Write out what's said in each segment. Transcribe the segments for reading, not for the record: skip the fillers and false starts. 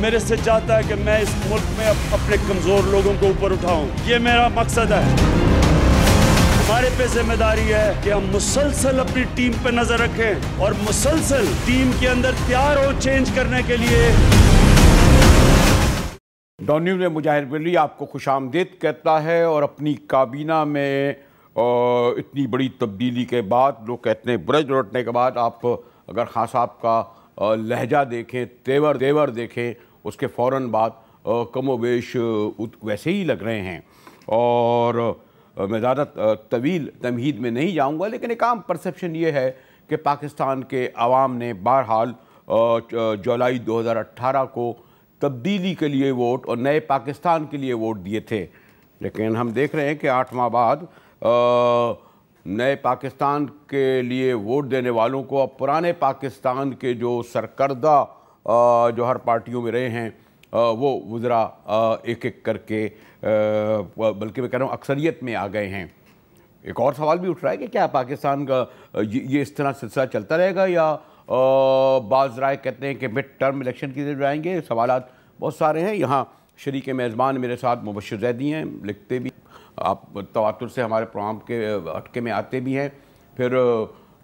میرے سے چاہتا ہے کہ میں اس ملک میں اپنے کمزور لوگوں کو اوپر اٹھاؤں. یہ میرا مقصد ہے. ہمارے پہ ذمہ داری ہے کہ ہم مسلسل اپنی ٹیم پہ نظر رکھیں اور مسلسل ٹیم کے اندر تیار ہو چینج کرنے کے لیے. ڈان نیوز میں مجاہد ولی آپ کو خوش آمدید کہتا ہے. اور اپنی کابینہ میں اتنی بڑی تبدیلی کے بعد لوگ کہتے ہیں برج لوٹنے کے بعد آپ اگر خان صاحب کا لہجہ دیکھیں تیور دیکھیں اس کے فوراً بعد کم و بیش ویسے ہی لگ رہے ہیں. اور میں زیادہ طویل تمہید میں نہیں جاؤں گا لیکن ایک عام پرسیپشن یہ ہے کہ پاکستان کے عوام نے بہرحال جولائی 2018 کو تبدیلی کے لیے ووٹ اور نئے پاکستان کے لیے ووٹ دیے تھے. لیکن ہم دیکھ رہے ہیں کہ 8 ماہ بعد نئے پاکستان کے لیے ووٹ دینے والوں کو اب پرانے پاکستان کے جو سرکردہ جو ہر پارٹیوں میں رہے ہیں وہ وزراء ایک ایک کر کے بلکہ میں کہہ رہا ہوں اکثریت میں آ گئے ہیں. ایک اور سوال بھی اٹھ رہا ہے کہ کیا پاکستان کا یہ اس طرح سلسلہ چلتا رہے گا یا بعض رائے کہتے ہیں کہ مڈ ٹرم الیکشن کی طرف جائیں گے. سوالات بہت سارے ہیں. یہاں شریک میزبان میرے ساتھ مبشر زیدی ہیں, لکھتے بھی آپ تواتر سے ہمارے پروگرام کے ہٹکے میں آتے بھی ہیں. پھر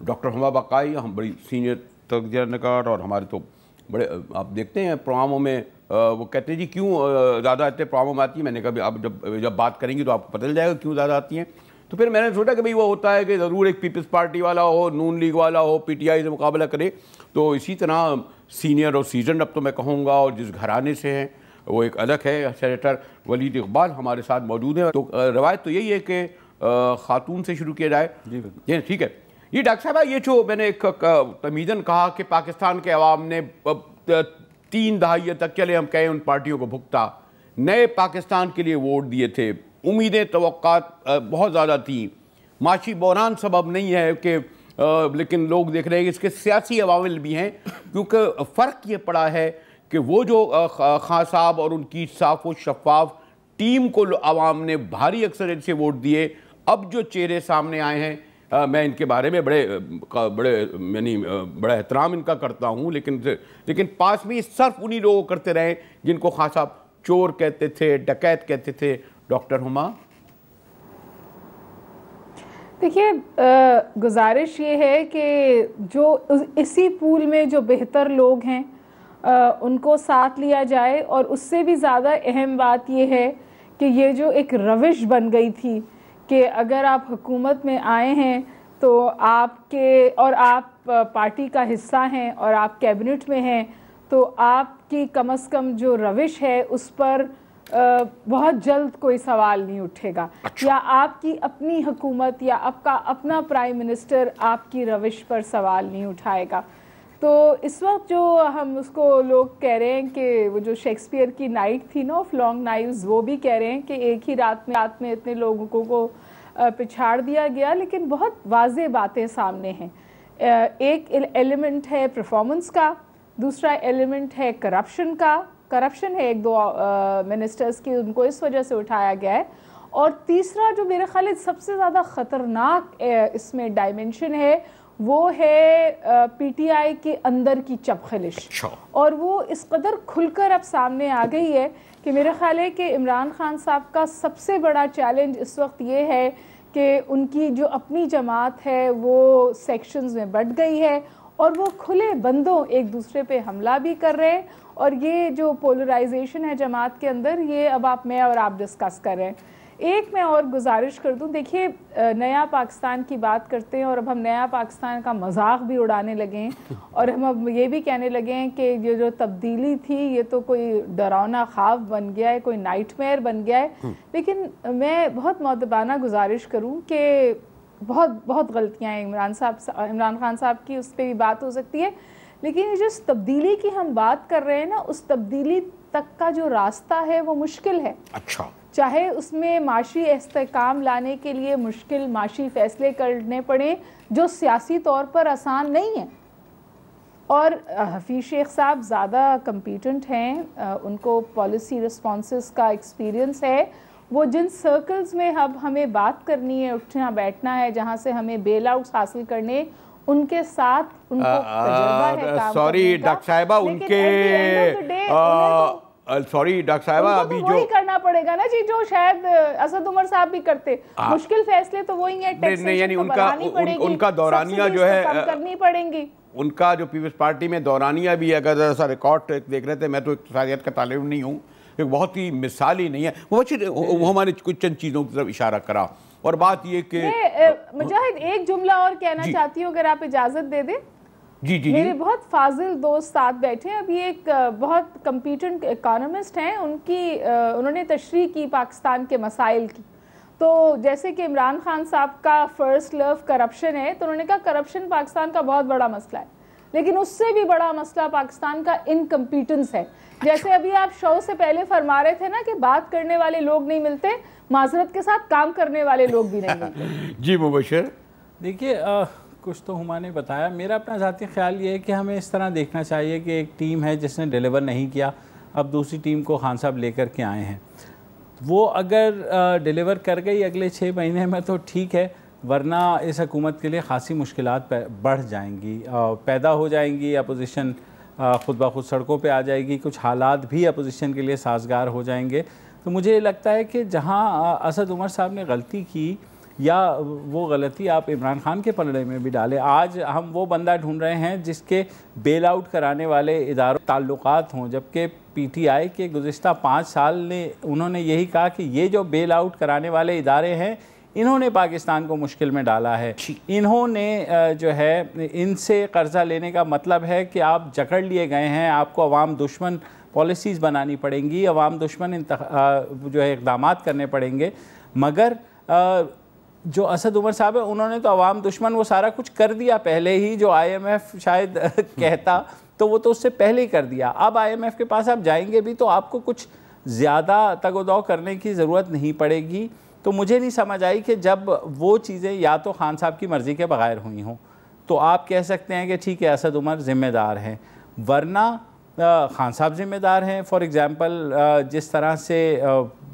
ڈاکٹر ہما بقائی, ہم بڑی سینئر تغذیہ نگار اور ہمارے تو بڑے آپ دیکھتے ہیں پروگراموں میں وہ کہتے ہیں جی کیوں زیادہ آتے پروگراموں میں آتی ہیں. میں نے کہا اب جب بات کریں گی تو آپ کو پتہ چل جائے گا کیوں زیادہ آتی ہیں. تو پھر میں نے سوچا کہ بھئی وہ ہوتا ہے کہ ضرور ایک پیپلز پارٹی والا ہو, نون لیگ والا ہو, پی ٹی آئی سے مقابلہ کرے. تو اسی طرح سینئر اور سیزنڈ اب تو میں کہوں گا اور جس گھرانے سے ہیں وہ ایک الگ ہے. سینیٹر ولید اقبال ہمارے ساتھ موجود ہیں. تو روایت تو یہی ہے کہ خاتون سے شروع کیا جائے. جی ٹھیک ہے. یہ ڈاکٹر صاحبہ یہ جو میں نے ایک تمیزن کہا کہ پاکستان کے عوام نے 3 دہائیوں تک چلے ہم کہیں ان پارٹیوں کو بھگتا نئے پاکستان کے لیے ووٹ دیے تھے. امیدیں توقعات بہت زیادہ تھیں. معاشی بحران سبب نہیں ہے کہ لیکن لوگ دیکھ رہے ہیں کہ اس کے سیاسی عوامل بھی ہیں کیونکہ فرق یہ پڑا ہے کہ وہ جو خان صاحب اور ان کی صاف و شفاف ٹیم کو عوام نے بھاری اکثریت سے ووٹ دیے. اب جو چہرے سامنے آئے ہیں میں ان کے بارے میں بڑا احترام ان کا کرتا ہوں لیکن پاس میں صرف انہی لوگوں کرتے رہے جن کو خان صاحب چور کہتے تھے, ڈکیت کہتے تھے. ڈاکٹر ہما دیکھیے, گزارش یہ ہے کہ جو اسی پول میں جو بہتر لوگ ہیں ان کو ساتھ لیا جائے. اور اس سے بھی زیادہ اہم بات یہ ہے کہ یہ جو ایک روش بن گئی تھی کہ اگر آپ حکومت میں آئے ہیں تو آپ پارٹی کا حصہ ہیں اور آپ کیبنٹ میں ہیں تو آپ کی کم از کم جو روش ہے اس پر بہت جلد کوئی سوال نہیں اٹھے گا. یا آپ کی اپنی حکومت یا آپ کا اپنا پرائم منسٹر آپ کی روش پر سوال نہیں اٹھائے گا. تو اس وقت جو ہم اس کو لوگ کہہ رہے ہیں کہ وہ جو شیکسپیئر کی نائٹ تھی نا آف لانگ نائٹس, وہ بھی کہہ رہے ہیں کہ ایک ہی رات میں اتنے لوگوں کو پچھاڑ دیا گیا. لیکن بہت واضح باتیں سامنے ہیں. ایک ایلیمنٹ ہے پرفارمنس کا, دوسرا ایلیمنٹ ہے کرپشن ہے 1-2 منسٹرز کی, ان کو اس وجہ سے اٹھایا گیا ہے. اور تیسرا جو میرے خیال سب سے زیادہ خطرناک اس میں ڈائمنشن ہے وہ ہے پی ٹی آئی کے اندر کی چپخلش. اور وہ اس قدر کھل کر اب سامنے آ گئی ہے کہ میرا خیال ہے کہ عمران خان صاحب کا سب سے بڑا چیلنج اس وقت یہ ہے کہ ان کی جو اپنی جماعت ہے وہ سیکشنز میں بٹ گئی ہے اور وہ کھلے بندوں ایک دوسرے پہ حملہ بھی کر رہے ہیں. اور یہ جو پولرائزیشن ہے جماعت کے اندر, یہ اب میں اور آپ ڈسکس کر رہے ہیں. ایک میں اور گزارش کر دوں, دیکھیے نیا پاکستان کی بات کرتے ہیں اور اب ہم نیا پاکستان کا مذاق بھی اڑانے لگے ہیں اور ہم اب یہ بھی کہنے لگے ہیں کہ یہ جو تبدیلی تھی یہ تو کوئی ڈراؤنا خواب بن گیا ہے, کوئی نائٹ میئر بن گیا ہے. لیکن میں بہت مؤدبانہ گزارش کروں کہ بہت غلطیاں ہیں عمران خان صاحب کی, اس پہ بھی بات ہو سکتی ہے. لیکن جس تبدیلی کی ہم بات کر رہے ہیں نا, اس تبدیلی تک کا جو راستہ ہے وہ مشکل ہے. اچھا, چاہے اس میں معاشی استحکام لانے کے لیے مشکل معاشی فیصلے کرنے پڑیں جو سیاسی طور پر آسان نہیں ہیں. اور حفیظ شیخ صاحب زیادہ کمپیٹنٹ ہیں, ان کو پالیسی رسپانسز کا ایکسپیرینس ہے. وہ جن سرکلز میں اب ہمیں بات کرنی ہے, اٹھنا بیٹھنا ہے, جہاں سے ہمیں بیل آؤٹس حاصل کرنے, ان کے ساتھ ان کو تجربہ ہے کام سوری ڈاکٹر صاحبہ ان کے سوری ڈاکٹر صاحبہ ابھی جو وہی کرنا پڑے گا نا جی جو شاید اسد عمر صاحب بھی کرتے. مشکل فیصلے تو وہی ہیں, یعنی ان کا دورانیہ جو ہے کم کرنی پڑیں گی. ان کا جو پیپلز پارٹی میں دورانیہ بھی اگر ایسا ریکارڈ دیکھ رہے تھے, میں تو اقتصادیات کا طالب نہیں ہوں, بہت ہی مثالی نہیں ہے وہ ہمارے کچھ چند چیزوں کی طرف اشارہ کرا. اور بات یہ کہ مجاہد ایک جملہ اور کہنا چاہتی ہوں اگر آپ اجازت دے دیں. جی جی میرے بہت فاضل دوست ساتھ بیٹھے ہیں, ابھی ایک بہت کمپیٹنٹ اکانومسٹ ہیں, انہوں نے تشریح کی پاکستان کے مسائل کی. تو جیسے کہ عمران خان صاحب کا فرسٹ لو کرپشن ہے, تو انہوں نے کہا کرپشن پاکستان کا بہت بڑا مسئلہ ہے, لیکن اس سے بھی بڑا مسئلہ پاکستان کا انکمپیٹنس ہے. جیسے ابھی آپ شو سے پہلے فرما رہے تھے نا کہ بات کرنے والے لوگ نہیں ملتے, معذرت کے ساتھ کام کرنے والے لوگ بھی نہیں ملتے. جی مبشر, دیکھیے کچھ تو ہما نے بتایا. میرا اپنا ذاتی خیال یہ ہے کہ ہمیں اس طرح دیکھنا چاہیے کہ ایک ٹیم ہے جس نے ڈیلیور نہیں کیا, اب دوسری ٹیم کو خان صاحب لے کر کے آئے ہیں. وہ اگر ڈیلیور کر گئی اگلے 6 مہینے میں تو ٹھیک ہے, ورنہ اس حکومت کے لیے خاصی مشکلات بڑھ جائیں گی, پیدا ہو جائیں گی. اپوزیشن خود بخود سڑکوں پہ آ جائے گی, کچھ حالات بھی اپوزیشن کے لیے سازگار ہو جائیں گے. تو مجھے یہ لگتا ہے کہ جہاں اسد عمر صاحب نے غلطی کی, یا وہ غلطی آپ عمران خان کے پلڑے میں بھی ڈالیں. آج ہم وہ بندہ ڈھونڈ رہے ہیں جس کے بیل آؤٹ کرانے والے اداروں تعلقات ہوں, جبکہ پی ٹی آئی کے گزشتہ 5 سال نے انہوں نے یہی کہا کہ یہ جو بیل آؤٹ کرانے والے ادارے ہیں انہوں نے پاکستان کو مشکل میں ڈالا ہے. انہوں نے جو ہے ان سے قرضہ لینے کا مطلب ہے کہ آپ جکڑ لیے گئے ہیں, آپ کو عوام دشمن پالیسیز بنانی پڑیں گی, عوام دشمن جو ہے اقدامات کرنے پڑیں گے. مگر جو اسد عمر صاحب ہے انہوں نے تو عوام دشمن وہ سارا کچھ کر دیا پہلے ہی, جو آئی ایم ایف شاید کہتا تو وہ تو اس سے پہلے ہی کر دیا. اب آئی ایم ایف کے پاس آپ جائیں گے بھی تو آپ کو کچھ زیادہ تگ و دو کرنے کی ضرورت نہیں پڑے گی. تو مجھے نہیں سمجھ آئی کہ جب وہ چیزیں یا تو خان صاحب کی مرضی کے بغیر ہوئی ہوں تو آپ کہہ سکتے ہیں کہ ٹھیک ہے اسد عمر ذمہ دار ہیں, ورنہ خان صاحب ذمہ دار ہیں. فار ایگزامپل جس طرح سے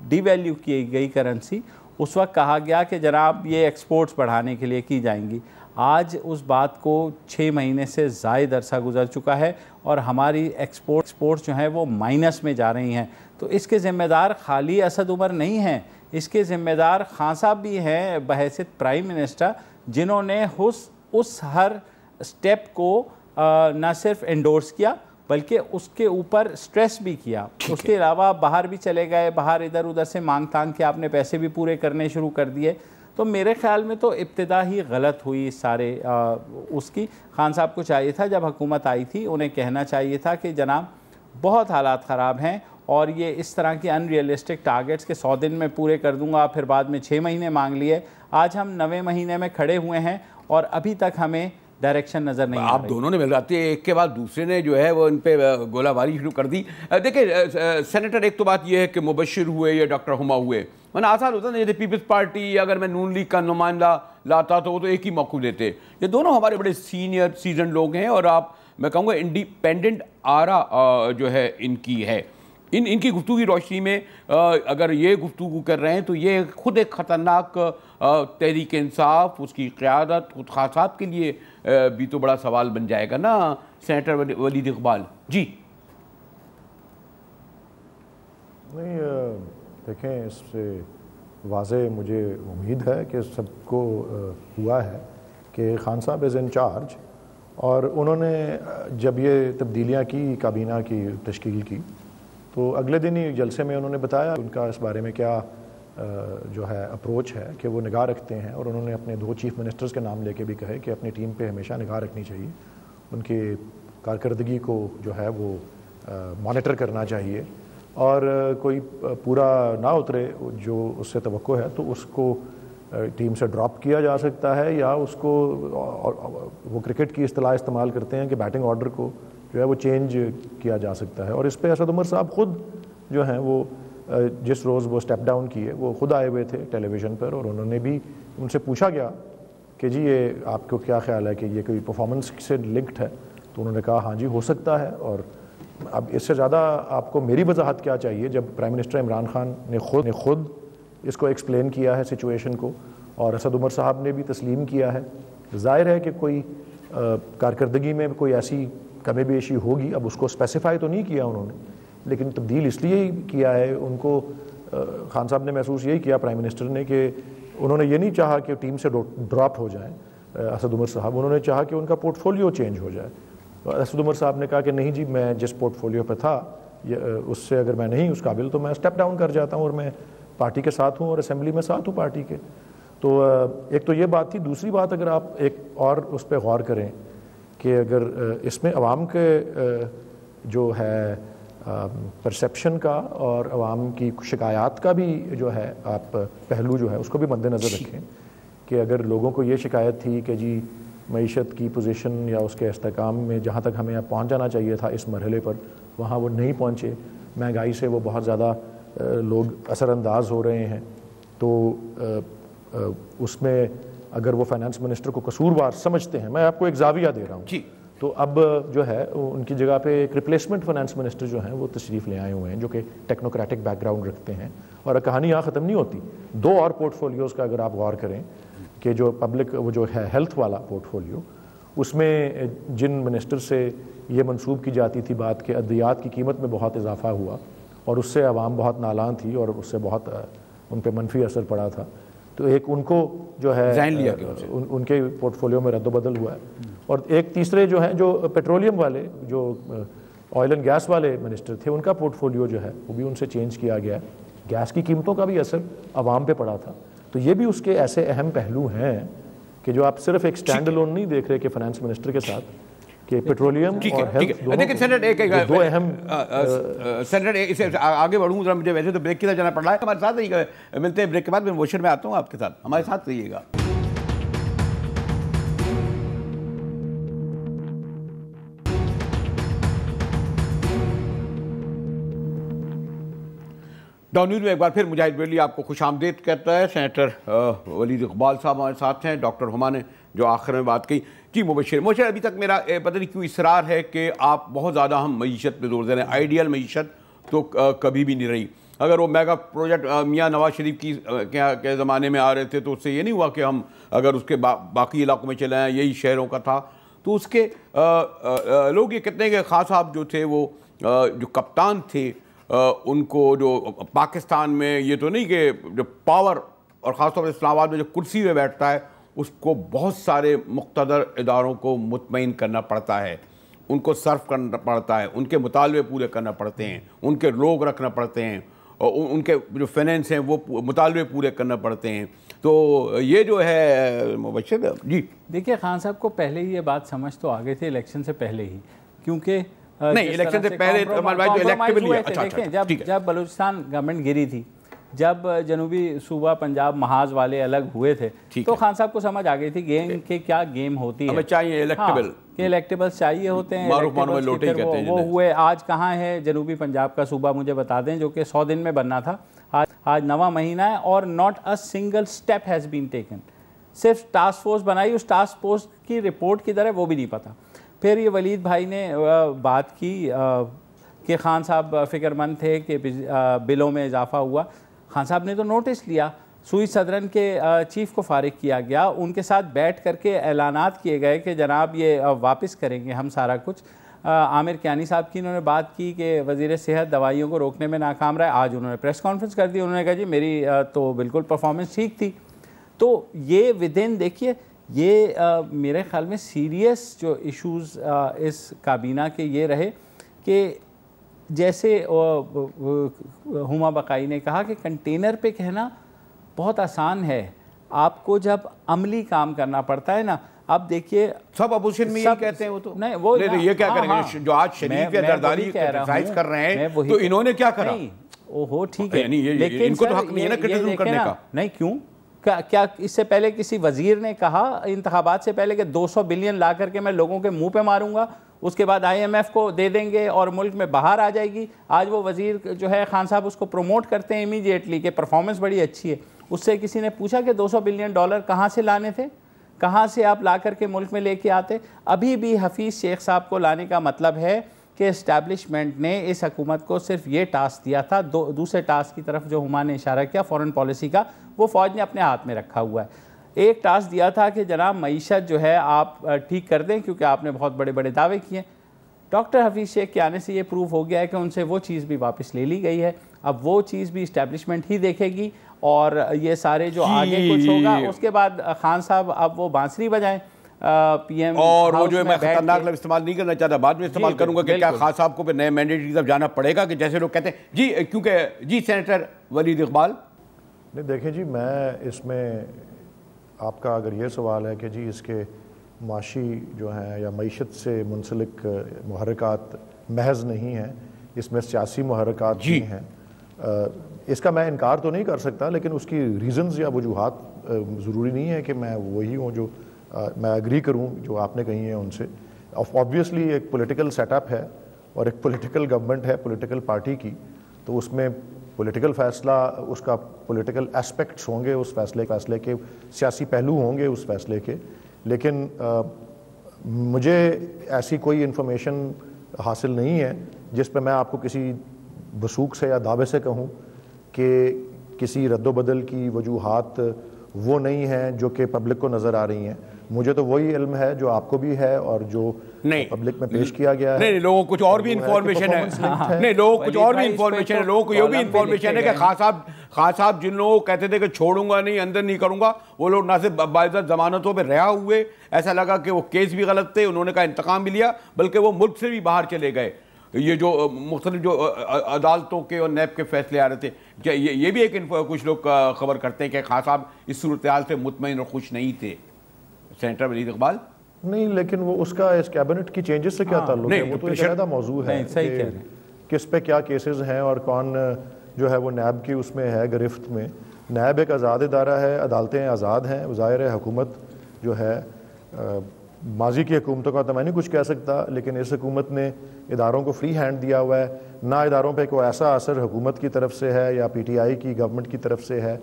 ڈی ویلیو کی گئی کرنسی, اس وقت کہا گیا کہ جناب یہ ایکسپورٹس بڑھانے کے لیے کی جائیں گی. آج اس بات کو 6 مہینے سے زائد عرصہ گزر چکا ہے اور ہماری ایکسپورٹس جو ہیں وہ مائنس میں جا رہی ہیں. تو اس کے ذمہ دار خالی اسد عمر نہیں ہیں, اس کے ذمہ دار خان صاحب بھی ہیں بحیثیت پرائم منسٹر, جنہوں نے اس ہر سٹیپ کو نہ صرف انڈورس کیا بلکہ اس کے اوپر سٹریس بھی کیا. اس کے علاوہ باہر بھی چلے گئے, باہر ادھر ادھر سے مانگ تانگ کے آپ نے پیسے بھی پورے کرنے شروع کر دیے. تو میرے خیال میں تو ابتدا ہی غلط ہوئی سارے اس کی. خان صاحب کو چاہیے تھا جب حکومت آئی تھی انہیں کہنا چاہیے تھا کہ جناب بہت حالات خراب ہیں اور یہ اس طرح کی ان ریئلسٹک ٹارگٹس کے 100 دن میں پورے کر دوں گا, پھر بعد میں 6 مہینے مانگ لیے. آج ہم 9ویں مہینے میں کھڑے ہوئے ہیں اور ابھی تک ہمیں ڈائریکشن نظر نہیں. آپ دونوں نے مل جاتے ہیں, ایک کے بعد دوسرے نے جو ہے وہ ان پہ گولہ باری شروع کر دی. دیکھیں سینیٹر, ایک تو بات یہ ہے کہ مبشر ہوئے یا ڈاکٹر ہما ہوئے, ورنہ آسان ہوتا نا, جیسے پیپلز پارٹی اگر میں نون لیگ کا نمائندہ لاتا تو وہ تو ایک ہی موقع دیتے. یہ دونوں ہمارے بڑے سینئر سیزن لوگ ہیں اور آپ میں کہوں گا انڈیپینڈنٹ آرا جو ہے ان کی ہے. ان کی گفتگو کی روشنی میں اگر یہ گفتگو کر رہے ہیں تو یہ خود ایک خطرناک تحریک انصاف, اس کی قیادت خود خان صاحب کے لیے بھی تو بڑا سوال بن جائے گا نا. سینیٹر ولید اقبال جی. نہیں دیکھیں, اس سے واضح مجھے امید ہے کہ سب کو ہوا ہے کہ خان صاحب از ان چارج, اور انہوں نے جب یہ تبدیلیاں کی کابینہ کی تشکیل کی تو اگلے دن ہی جلسے میں انہوں نے بتایا ان کا اس بارے میں کیا جو ہے اپروچ ہے کہ وہ نگاہ رکھتے ہیں. اور انہوں نے اپنے 2 چیف منسٹرز کے نام لے کے بھی کہے کہ اپنی ٹیم پہ ہمیشہ نگاہ رکھنی چاہیے, ان کی کارکردگی کو جو ہے وہ مانیٹر کرنا چاہیے, اور کوئی پورا نہ اترے جو اس سے توقع ہے تو اس کو ٹیم سے ڈراپ کیا جا سکتا ہے, یا اس کو وہ کرکٹ کی اصطلاح استعمال کرتے ہیں کہ بیٹنگ آرڈر کو جو ہے وہ چینج کیا جا سکتا ہے. اور اس پہ اسد عمر صاحب خود جو ہیں وہ جس روز وہ سٹیپ ڈاؤن کیے وہ خود آئے ہوئے تھے ٹیلی ویژن پر, اور انہوں نے بھی ان سے پوچھا گیا کہ جی یہ آپ کو کیا خیال ہے کہ یہ کوئی پرفارمنس سے لنکڈ ہے, تو انہوں نے کہا ہاں جی ہو سکتا ہے. اور اب اس سے زیادہ آپ کو میری وضاحت کیا چاہیے جب پرائم منسٹر عمران خان نے خود اس کو ایکسپلین کیا ہے سچویشن کو, اور اسد عمر صاحب نے بھی تسلیم کیا ہے. ظاہر ہے کہ کوئی کارکردگی میں کوئی ایسی کمی بیشی ہوگی. اب اس کو اسپیسیفائی تو نہیں کیا انہوں نے, لیکن تبدیل اس لیے ہی کیا ہے. ان کو خان صاحب نے محسوس یہی کیا, پرائم منسٹر نے, کہ انہوں نے یہ نہیں چاہا کہ ٹیم سے ڈراپ ہو جائیں اسد عمر صاحب, انہوں نے چاہا کہ ان کا پورٹ فولیو چینج ہو جائے. اسد عمر صاحب نے کہا کہ نہیں جی, میں جس پورٹ فولیو پہ تھا اس سے اگر میں نہیں اس قابل تو میں اسٹیپ ڈاؤن کر جاتا ہوں, اور میں پارٹی کے ساتھ ہوں اور اسمبلی میں ساتھ ہوں پارٹی کے. تو ایک تو یہ بات تھی. دوسری بات اگر آپ ایک اور اس پہ غور کریں کہ اگر اس میں عوام کے جو ہے پرسیپشن کا اور عوام کی شکایات کا بھی جو ہے آپ پہلو جو ہے اس کو بھی مد نظر رکھیں, کہ اگر لوگوں کو یہ شکایت تھی کہ جی معیشت کی پوزیشن یا اس کے استحکام میں جہاں تک ہمیں پہنچ جانا چاہیے تھا اس مرحلے پر, وہاں وہ نہیں پہنچے, مہنگائی سے وہ بہت زیادہ لوگ اثر انداز ہو رہے ہیں, تو اس میں اگر وہ فائنانس منسٹر کو قصوروار سمجھتے ہیں, میں آپ کو ایک زاویہ دے رہا ہوں جی, تو اب جو ہے ان کی جگہ پہ ایک ریپلیسمنٹ فائنانس منسٹر جو ہیں وہ تشریف لے آئے ہوئے ہیں, جو کہ ٹیکنوکریٹک بیک گراؤنڈ رکھتے ہیں. اور کہانی یہاں ختم نہیں ہوتی. 2 اور پورٹ فولیوز کا اگر آپ غور کریں کہ جو پبلک وہ جو ہے ہیلتھ والا پورٹ فولیو, اس میں جن منسٹر سے یہ منسوب کی جاتی تھی بات کہ ادویات کی قیمت میں بہت اضافہ ہوا اور اس سے عوام بہت نالان تھی اور اس سے بہت ان پہ منفی اثر پڑا تھا, تو ایک ان کو جو ہے ان کے پورٹ فولیو میں رد و بدل ہوا ہے. اور ایک تیسرے جو ہیں جو پیٹرولیم والے, جو آئل اینڈ گیس والے منسٹر تھے, ان کا پورٹ فولیو جو ہے وہ بھی ان سے چینج کیا گیا ہے. گیس کی قیمتوں کا بھی اثر عوام پہ پڑا تھا. تو یہ بھی اس کے ایسے اہم پہلو ہیں کہ جو آپ صرف ایک سٹینڈ الون نہیں دیکھ رہے کہ فائنانس منسٹر کے ساتھ, کہ پیٹرولیم اور ہیلتھ دو اہم. سینیٹر اسے آگے بڑھوں ذرا, مجھے ویسے تو بریک کی طرف جانا پڑ رہا ہے. ہمارے ساتھ رہیے گا, ملتے ہیں بریک کے بعد. میں موشن میں آتا ہوں آپ کے ساتھ, ہمارے ساتھ رہیے گا. ڈاؤن نیوز میں ایک بار پھر مجاہد بریلوی آپ کو خوش آمدید کہتا ہے. سینیٹر ولید اقبال صاحب ہمارے ساتھ ہیں, ڈاکٹر ہما نے جو آخر میں بات کی. جی مبشر, ابھی تک میرا پتہ نہیں کیوں اصرار ہے کہ آپ بہت زیادہ ہم معیشت پہ زور دے رہے ہیں. آئیڈیل معیشت تو کبھی بھی نہیں رہی. اگر وہ میگا پروجیکٹ میاں نواز شریف کی کے زمانے میں آ رہے تھے تو اس سے یہ نہیں ہوا کہ ہم اگر اس کے باقی علاقوں میں چلے آئیں, یہی شہروں کا تھا, تو اس کے لوگ یہ کہتے ہیں کہ خان صاحب جو تھے وہ جو کپتان تھے, ان کو جو پاکستان میں یہ تو نہیں کہ جو پاور اور خاص طور پر اسلام آباد میں جو کرسی میں بیٹھتا ہے اس کو بہت سارے مقتدر اداروں کو مطمئن کرنا پڑتا ہے, ان کو صرف کرنا پڑتا ہے, ان کے مطالبے پورے کرنا پڑتے ہیں, ان کے لوگ رکھنا پڑتے ہیں, اور ان کے جو فائنینس ہیں وہ مطالبے پورے کرنا پڑتے ہیں. تو یہ جو ہے مبشر جی دیکھیے, خان صاحب کو پہلے ہی یہ بات سمجھ تو آگے تھے الیکشن سے پہلے ہی, کیونکہ نہیں الیکشن سے پہلے جب بلوچستان گورنمنٹ گری تھی, جب جنوبی صوبہ پنجاب محاذ والے الگ ہوئے تھے, تو خان صاحب کو سمجھ آ گئی تھی گیم کے کیا گیم ہوتی ہے. ہمیں چاہیے الیکٹیبل, کہ الیکٹیبلز چاہیے ہوتے ہیں. وہ ہوئے. آج کہاں ہے جنوبی پنجاب کا صوبہ مجھے بتا دیں, جو کہ 100 دن میں بننا تھا. آج 9واں مہینہ ہے اور not a single step has been taken. صرف ٹاسک فورس بنائی, اس ٹاسک فورس کی رپورٹ کدھر ہے وہ بھی نہیں پتا. پھر یہ ولید بھائی نے بات کی کہ خان صاحب فکر مند تھے کہ بلوں میں اضافہ ہوا. خان صاحب نے تو نوٹس لیا, سوئی صدرن کے چیف کو فارغ کیا گیا, ان کے ساتھ بیٹھ کر کے اعلانات کیے گئے کہ جناب یہ واپس کریں گے ہم سارا کچھ. عامر کیانی صاحب کی انہوں نے بات کی کہ وزیر صحت دوائیوں کو روکنے میں ناکام رہا. آج انہوں نے پریس کانفرنس کر دی, انہوں نے کہا جی میری تو بالکل پرفارمنس ٹھیک تھی. تو یہ ودن دیکھیے, یہ میرے خیال میں سیریس جو ایشوز اس کابینہ کے یہ رہے کہ جیسے ہما بقائی نے کہا کہ کنٹینر پہ کہنا بہت آسان ہے, آپ کو جب عملی کام کرنا پڑتا ہے نا. اب دیکھیے سب اپوزیشن میں یہ کہتے ہیں, وہ تو نہیں, وہ یہ کیا کریں گے جو آج شریف یا زرداری کرٹیسائز کر رہے ہیں, تو انہوں نے کیا کرا؟ اوہو ٹھیک ہے, لیکن ان کو تو حق نہیں ہے نا کرٹیسزم کرنے کا. نہیں کیوں, کیا اس سے پہلے کسی وزیر نے کہا انتخابات سے پہلے کہ 200 بلین لا کر کے میں لوگوں کے منہ پہ ماروں گا, اس کے بعد IMF کو دے دیں گے اور ملک میں باہر آ جائے گی. آج وہ وزیر جو ہے خان صاحب اس کو پروموٹ کرتے ہیں امیڈیٹلی کہ پرفارمنس بڑی اچھی ہے. اس سے کسی نے پوچھا کہ 200 بلین ڈالر کہاں سے لانے تھے, کہاں سے آپ لا کر کے ملک میں لے کے آتے؟ ابھی بھی حفیظ شیخ صاحب کو لانے کا مطلب ہے کہ اسٹیبلشمنٹ نے اس حکومت کو صرف یہ ٹاسک دیا تھا. دوسرے ٹاسک کی طرف جو ہما نے اشارہ کیا فورن پالیسی کا, وہ فوج نے اپنے ہاتھ میں رکھا ہوا ہے. ایک ٹاسک دیا تھا کہ جناب معیشت جو ہے آپ ٹھیک کر دیں کیونکہ آپ نے بہت بڑے بڑے دعوے کیے ہیں. ڈاکٹر حفیظ شیخ کے آنے سے یہ پروف ہو گیا ہے کہ ان سے وہ چیز بھی واپس لے لی گئی ہے. اب وہ چیز بھی اسٹیبلشمنٹ ہی دیکھے گی اور یہ سارے جو آگے کچھ ہوگا اس کے بعد خان صاحب اب وہ بانسری بجائیں پی ایم. اور وہ جو میں خطرناک لفظ استعمال نہیں کرنا چاہتا، بعد میں استعمال کروں گا کہ کیا خان صاحب کو پھر نئے مینڈیٹ کی طرف جانا پڑے گا کہ جیسے لوگ کہتے ہیں جی کیونکہ جی سینیٹر ولید اقبال. نہیں دیکھیں جی، میں اس میں آپ کا اگر یہ سوال ہے کہ جی اس کے معاشی جو ہیں یا معیشت سے منسلک محرکات محض نہیں ہیں، اس میں سیاسی محرکات بھی ہیں، اس کا میں انکار تو نہیں کر سکتا، لیکن اس کی ریزنز یا وجوہات ضروری نہیں ہے کہ میں وہی ہوں جو میں اگری کروں جو آپ نے کہی ہیں ان سے. آبویسلی ایک پولیٹیکل سیٹ اپ ہے اور ایک پولیٹیکل گورنمنٹ ہے پولیٹیکل پارٹی کی، تو اس میں پولیٹیکل فیصلہ، اس کا پولیٹیکل اسپیکٹس ہوں گے اس فیصلے کے، سیاسی پہلو ہوں گے اس فیصلے کے. لیکن مجھے ایسی کوئی انفارمیشن حاصل نہیں ہے جس پہ میں آپ کو کسی وثوق سے یا دعوے سے کہوں کہ کسی رد و بدل کی وجوہات وہ نہیں ہیں جو کہ پبلک کو نظر آ رہی ہیں. مجھے تو وہی علم ہے جو آپ کو بھی ہے اور جو پبلک میں پیش کیا گیا ہے. نہیں، لوگوں کو کچھ اور بھی انفارمیشن ہے. نہیں، لوگوں کو کچھ اور بھی انفارمیشن ہے. لوگوں کو یہ بھی انفارمیشن ہے کہ خان صاحب جن لوگوں کو کہتے تھے کہ چھوڑوں گا نہیں، اندر نہیں کروں گا، وہ لوگ نہ صرف باعزت ضمانتوں پہ رہا ہوئے، ایسا لگا کہ وہ کیس بھی غلط تھے، انہوں نے کہا انتقام بھی لیا، بلکہ وہ ملک سے بھی باہر چلے گئے. یہ جو مختلف جو عدالتوں کے اور نیب کے فیصلے آ رہے تھے، کیا یہ بھی ایک کچھ لوگ خبر کرتے ہیں کہ خان صاحب اس صورتحال سے مطمئن اور خوش نہیں تھے؟ سینیٹر ولید اقبال. نہیں، لیکن وہ اس کا اس کیبنٹ کی چینجز سے کیا تعلق ہے؟ وہ تو ایک علیحدہ موضوع ہے کہ کس پہ کیا کیسز ہیں اور کون جو ہے وہ نیب کی اس میں ہے گرفت میں. نیب ایک آزاد ادارہ ہے، عدالتیں آزاد ہیں. ظاہر ہے حکومت جو ہے، ماضی کی حکومتوں کا تو میں نہیں کچھ کہہ سکتا، لیکن اس حکومت نے اداروں کو فری ہینڈ دیا ہوا ہے. نہ اداروں پہ کوئی ایسا اثر حکومت کی طرف سے ہے یا پی ٹی آئی کی گورنمنٹ کی طرف سے ہے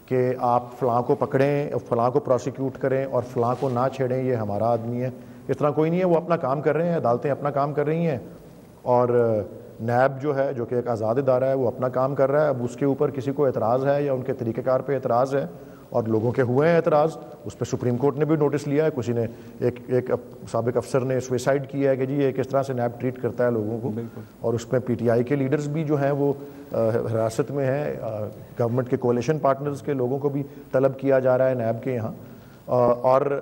کہ آپ فلاں کو پکڑیں، فلاں کو پروسیکیوٹ کریں اور فلاں کو نہ چھیڑیں، یہ ہمارا آدمی ہے. اس طرح کوئی نہیں ہے. وہ اپنا کام کر رہے ہیں، عدالتیں اپنا کام کر رہی ہیں اور نیب جو ہے جو کہ ایک آزاد ادارہ ہے وہ اپنا کام کر رہا ہے. اب اس کے اوپر کسی کو اعتراض ہے یا ان کے طریقہ کار پہ اعتراض ہے اور لوگوں کے ہوئے ہیں اعتراض، اس پہ سپریم کورٹ نے بھی نوٹس لیا ہے. کسی نے ایک سابق افسر نے سوئسائڈ کیا ہے کہ جی یہ کس طرح سے نیب ٹریٹ کرتا ہے لوگوں کو، اور اس میں پی ٹی آئی کے لیڈرز بھی جو ہیں وہ حراست میں ہیں. گورنمنٹ کے کولیشن پارٹنرز کے لوگوں کو بھی طلب کیا جا رہا ہے نیب کے یہاں. اور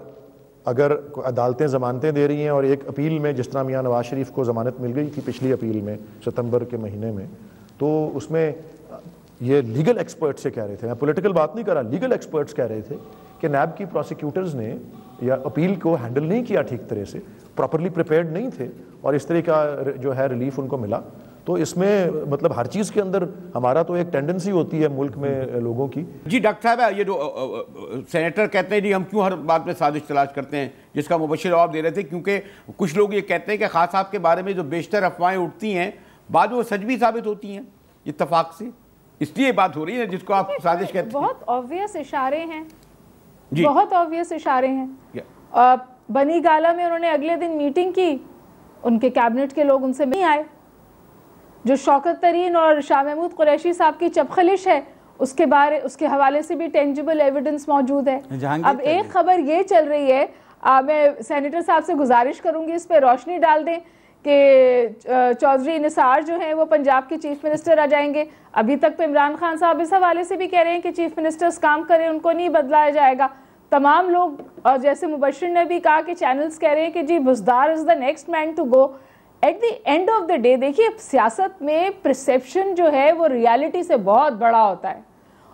اگر عدالتیں ضمانتیں دے رہی ہیں اور ایک اپیل میں جس طرح میاں نواز شریف کو ضمانت مل گئی تھی پچھلی اپیل میں ستمبر کے مہینے میں، تو اس میں یہ لیگل ایکسپرٹ سے کہہ رہے تھے، میں پولیٹیکل بات نہیں کر رہا، لیگل ایکسپرٹس کہہ رہے تھے کہ نیب کی پروسیکیوٹرز نے یا اپیل کو ہینڈل نہیں کیا ٹھیک طرح سے، پراپرلی پریپیئرڈ نہیں تھے اور اس طرح کا جو ہے ریلیف ان کو ملا. تو اس میں مطلب ہر چیز کے اندر ہمارا تو ایک ٹینڈنسی ہوتی ہے ملک میں لوگوں کی. جی ڈاکٹر صاحب، یہ جو سینیٹر کہتے ہیں جی ہم کیوں ہر بات میں سازش تلاش کرتے ہیں، جس کا مبشر جواب دے رہے تھے، کیونکہ کچھ لوگ یہ کہتے ہیں کہ خان صاحب کے بارے میں جو بیشتر افواہیں اٹھتی ہیں بعد میں وہ سچ بھی ثابت ہوتی ہیں اتفاق سے، اس لیے بات ہو رہی ہے جس کو آپ سازش کہتے ہیں. بہت آبویس اشارے ہیں جی، بہت آبویس اشارے ہیں. بنی گالا میں انہوں نے اگلے دن میٹنگ کی، ان کے کیبنٹ کے لوگ ان سے نہیں آئے. جو شوکت ترین اور شاہ محمود قریشی صاحب کی چپخلش ہے اس کے حوالے سے بھی ٹینجیبل ایویڈنس موجود ہے. اب ایک خبر یہ چل رہی ہے، میں سینیٹر صاحب سے گزارش کروں گی اس پہ روشنی ڈال دیں کہ چودھری نثار جو ہیں وہ پنجاب کے چیف منسٹر آ جائیں گے. ابھی تک تو عمران خان صاحب اس حوالے سے بھی کہہ رہے ہیں کہ چیف منسٹرز کام کریں، ان کو نہیں بدلایا جائے گا. تمام لوگ، اور جیسے مبشر نے بھی کہا کہ چینلز کہہ رہے ہیں کہ جی Buzdar is the next man to go. At the end of the day دیکھیے سیاست میں پرسیپشن جو ہے وہ ریالٹی سے بہت بڑا ہوتا ہے،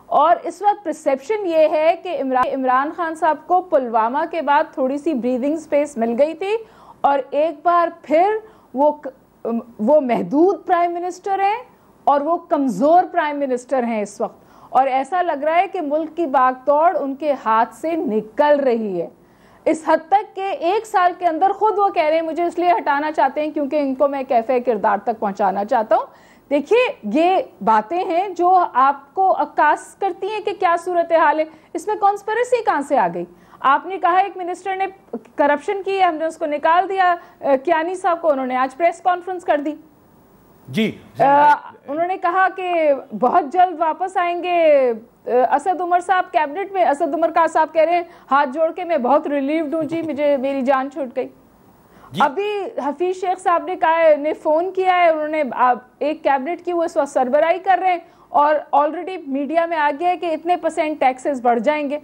اور اس وقت پرسیپشن یہ ہے کہ عمران خان صاحب کو پلوامہ کے بعد تھوڑی سی بریدنگ سپیس مل گئی تھی اور ایک بار پھر وہ محدود پرائم منسٹر ہیں اور وہ کمزور پرائم منسٹر ہیں اس وقت. اور ایسا لگ رہا ہے کہ ملک کی بھاگ توڑ ان کے ہاتھ سے نکل رہی ہے، اس حد تک کہ ایک سال کے اندر خود وہ کہہ رہے ہیں مجھے اس لیے ہٹانا چاہتے ہیں کیونکہ ان کو میں کیفے کردار تک پہنچانا چاہتا ہوں. دیکھیے یہ باتیں ہیں جو آپ کو عکاس کرتی ہیں کہ کیا صورتحال ہے. اس میں کانسپریسی کہاں سے آ گئی؟ آپ نے کہا ایک منسٹر نے کرپشن کی، ہم نے اس کو نکال دیا، کیانی صاحب کو انہوں نے آج پریس کانفرنس کر دی. جی انہوں نے کہا کہ بہت جلد واپس آئیں گے اسد عمر صاحب کیبنٹ میں. اسد عمر کا صاحب کہہ رہے ہیں ہاتھ جوڑ کے میں بہت ریلیوڈ ہوں جی, مجھے میری جان چھوٹ گئی. ابھی حفیظ شیخ صاحب نے فون کیا ہے, انہوں نے ایک کیبنٹ کی وہ اس وقت سربراہی کر رہے ہیں اور آلریڈی میڈیا میں آ گیا ہے کہ اتنے % ٹیکسز بڑھ جائیں گے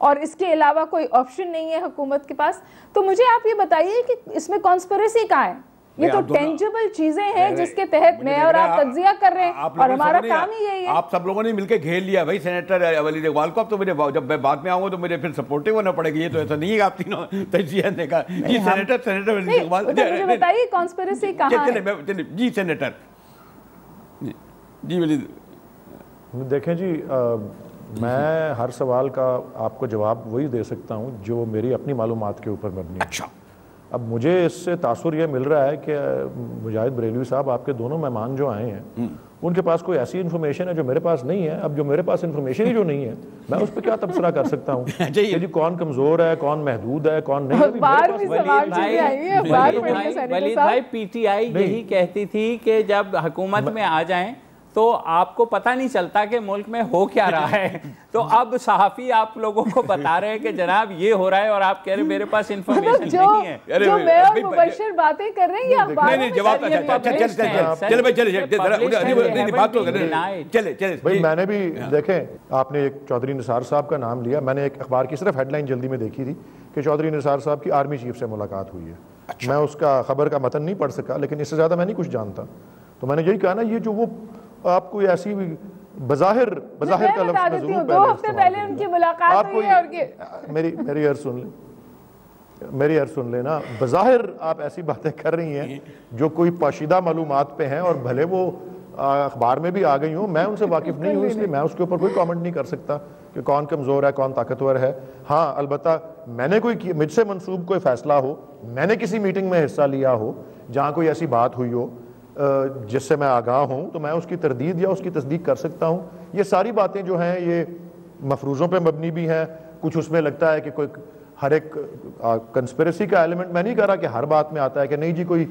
اور اس کے علاوہ کوئی آپشن نہیں ہے حکومت کے پاس. تو مجھے آپ یہ بتائیے کہ اس میں کانسپریسی کہاں ہے؟ یہ تو ٹینجبل چیزیں ہیں جس کے تحت میں اور آپ تجزیہ کر رہے ہیں اور ہمارا کام ہی یہی ہے. آپ سب لوگوں نے مل کے گھیر لیا بھائی سینیٹر ولید اقبال کو. اب تو جب میں بعد میں آؤں گا تو مجھے پھر سپورٹیو ہونا پڑے گا. یہ تو ایسا نہیں ہے کہ آپ تینوں تجزیہ نے کہا جی سینیٹر ولید اقبال. مجھے بتائیے کانسپریسی کہاں ہے؟ جی سینیٹر جی ولید. دیکھیں جی, میں ہر سوال کا آپ کو جواب وہی دے سکتا ہوں جو میری اپنی معلومات کے اوپر مبنی ہے. اچھا, اب مجھے اس سے تاثر یہ مل رہا ہے کہ مجاہد بریلوی صاحب آپ کے دونوں مہمان جو آئے ہیں ان کے پاس کوئی ایسی انفارمیشن ہے جو میرے پاس نہیں ہے. اب جو میرے پاس انفارمیشن ہی جو نہیں ہے میں اس پہ کیا تبصرہ کر سکتا ہوں کہ جی کون کمزور ہے, کون محدود ہے, کون نہیں. ولید بھائی پی ٹی آئی یہی کہتی تھی کہ جب حکومت میں آ جائیں تو آپ کو پتہ نہیں چلتا کہ ملک میں ہو کیا رہا ہے. تو اب صحافی آپ لوگوں کو بتا رہے ہیں کہ جناب یہ ہو رہا ہے اور آپ کہہ رہے ہیں میرے پاس انفارمیشن نہیں ہے. جو میں اور مبشر باتیں کر رہے ہیں یہ اخبار میں بھائی میں نے بھی دیکھیں آپ نے ایک چودھری نثار صاحب کا نام لیا. میں نے ایک اخبار کی صرف ہیڈ لائن جلدی میں دیکھی تھی کہ چودھری نثار صاحب کی آرمی چیف سے ملاقات ہوئی ہے. میں اس کا خبر کا متن نہیں پڑھ سکا لیکن اس سے زیادہ میں نہیں کچھ جانتا. تو میں نے یہی کہا نا یہ جو وہ آپ کو ایسی بظاہر کا لفظ میں ضرور 2 ہفتے پہلے ان کی ملاقات ہوئی ہے اور میری عرض سن لینا. بظاہر آپ ایسی باتیں کر رہی ہیں جو کوئی پاشیدہ معلومات پہ ہیں اور بھلے وہ اخبار میں بھی آ گئی ہوں, میں ان سے واقف نہیں ہوں اس لیے میں اس کے اوپر کوئی کامنٹ نہیں کر سکتا کہ کون کمزور ہے کون طاقتور ہے. ہاں البتہ میں نے کوئی مجھ سے منسوب کوئی فیصلہ ہو, میں نے کسی میٹنگ میں حصہ لیا ہو جہاں کوئی ایسی بات ہوئی ہو جس سے میں آگاہ ہوں تو میں اس کی تردید یا اس کی تصدیق کر سکتا ہوں. یہ ساری باتیں جو ہیں یہ مفروضوں پہ مبنی بھی ہیں. کچھ اس میں لگتا ہے کہ کوئی ہر ایک کنسپریسی کا ایلیمنٹ میں نہیں کہہ رہا کہ ہر بات میں آتا ہے کہ نہیں جی کوئی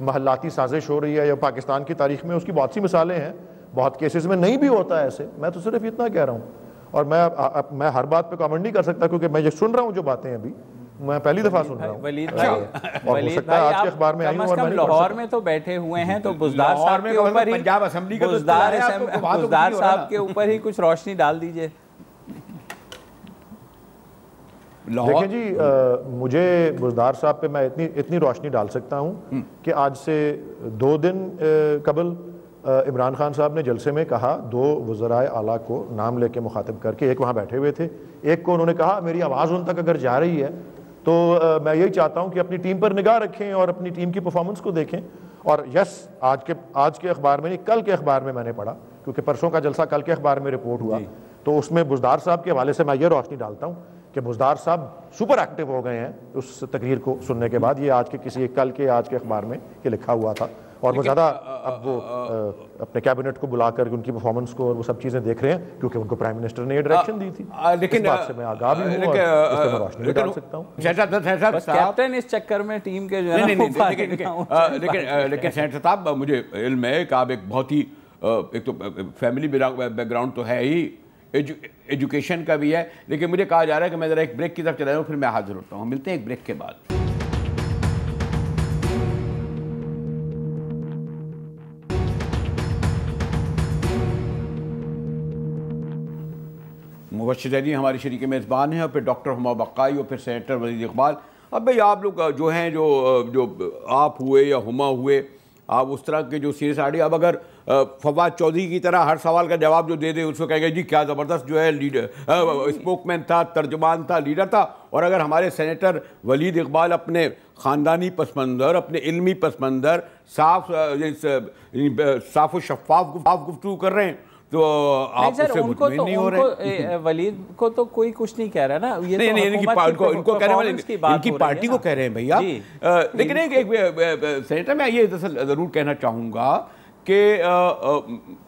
محلاتی سازش ہو رہی ہے یا پاکستان کی تاریخ میں اس کی بہت سی مثالیں ہیں, بہت کیسز میں نہیں بھی ہوتا ہے ایسے. میں تو صرف اتنا کہہ رہا ہوں اور میں ہر بات پہ کامنٹ نہیں کر سکتا کیونکہ میں یہ سن رہا ہوں جو باتیں ابھی میں پہلی دفعہ سن رہا ہوں. ولید بھائی آج کے اخبار میں کم از کم لاہور میں تو بیٹھے ہوئے ہیں تو بزدار صاحب کے اوپر ہی بزدار صاحب کے اوپر ہی کچھ روشنی ڈال دیجئے. دیکھیں جی مجھے بزدار صاحب پہ میں اتنی روشنی ڈال سکتا ہوں کہ آج سے 2 دن قبل عمران خان صاحب نے جلسے میں کہا 2 وزرائے اعلیٰ کو نام لے کے مخاطب کر کے, ایک وہاں بیٹھے ہوئے تھے, ایک کو انہوں نے کہا میری آواز ان تک اگر جا رہی ہے تو میں یہی چاہتا ہوں کہ اپنی ٹیم پر نگاہ رکھیں اور اپنی ٹیم کی پرفارمنس کو دیکھیں. اور یس آج کے اخبار میں نہیں کل کے اخبار میں نے پڑھا کیونکہ پرسوں کا جلسہ کل کے اخبار میں رپورٹ ہوا تو اس میں بزدار صاحب کے حوالے سے میں یہ روشنی ڈالتا ہوں کہ بزدار صاحب سپر ایکٹیو ہو گئے ہیں اس تقریر کو سننے کے بعد. یہ آج کے اخبار میں یہ لکھا ہوا تھا اور وہ زیادہ اب وہ اپنے کیبنٹ کو بلا کر ان کی پرفارمنس کو اور وہ سب چیزیں دیکھ رہے ہیں کیونکہ ان کو پرائم منسٹر نے یہ ڈائریکشن دی تھی. لیکن بات سے میں آگاہ بھی ہوں اور اس پہ میں روشنی بھی ڈال سکتا ہوں. بس کیپٹن اس چکر میں ٹیم کے جو ہے لیکن سینیٹر صاحب مجھے علم ہے کہ آپ ایک بہت ہی ایک تو فیملی بیک گراؤنڈ تو ہے ہی, ایجوکیشن کا بھی ہے, لیکن مجھے کہا جا رہا ہے کہ میں ذرا ایک بریک کی طرف چلا جاؤں پھر میں حاضر ہوتا ہوں. ملتے ہیں ایک بریک کے بعد. مبشر علی ہماری شریک میزبان ہیں اور پھر ڈاکٹر ہما بقائی اور پھر سینیٹر ولید اقبال. اب بھئی آپ لوگ جو ہیں جو آپ ہوئے یا ہما ہوئے آپ اس طرح کے جو سینئر ساڑھی, اب اگر فواد چودھری کی طرح ہر سوال کا جواب جو دے دے اس کو کہیں گے جی کیا زبردست جو ہے لیڈر اسپوک مین تھا, ترجمان تھا, لیڈر تھا. اور اگر ہمارے سینیٹر ولید اقبال اپنے خاندانی پس منظر, اپنے علمی پس منظر, صاف و شفاف گفتگو کر رہے ہیں تو آپ اس سے مطمئن نہیں ہو رہے. ولید کو تو کوئی کچھ نہیں کہہ رہا نا, یہ ان کو کہہ رہے ہیں ان کی پارٹی کو کہہ رہے ہیں بھیا. لیکن ایک سینیٹر میں یہ ضرور کہنا چاہوں گا کہ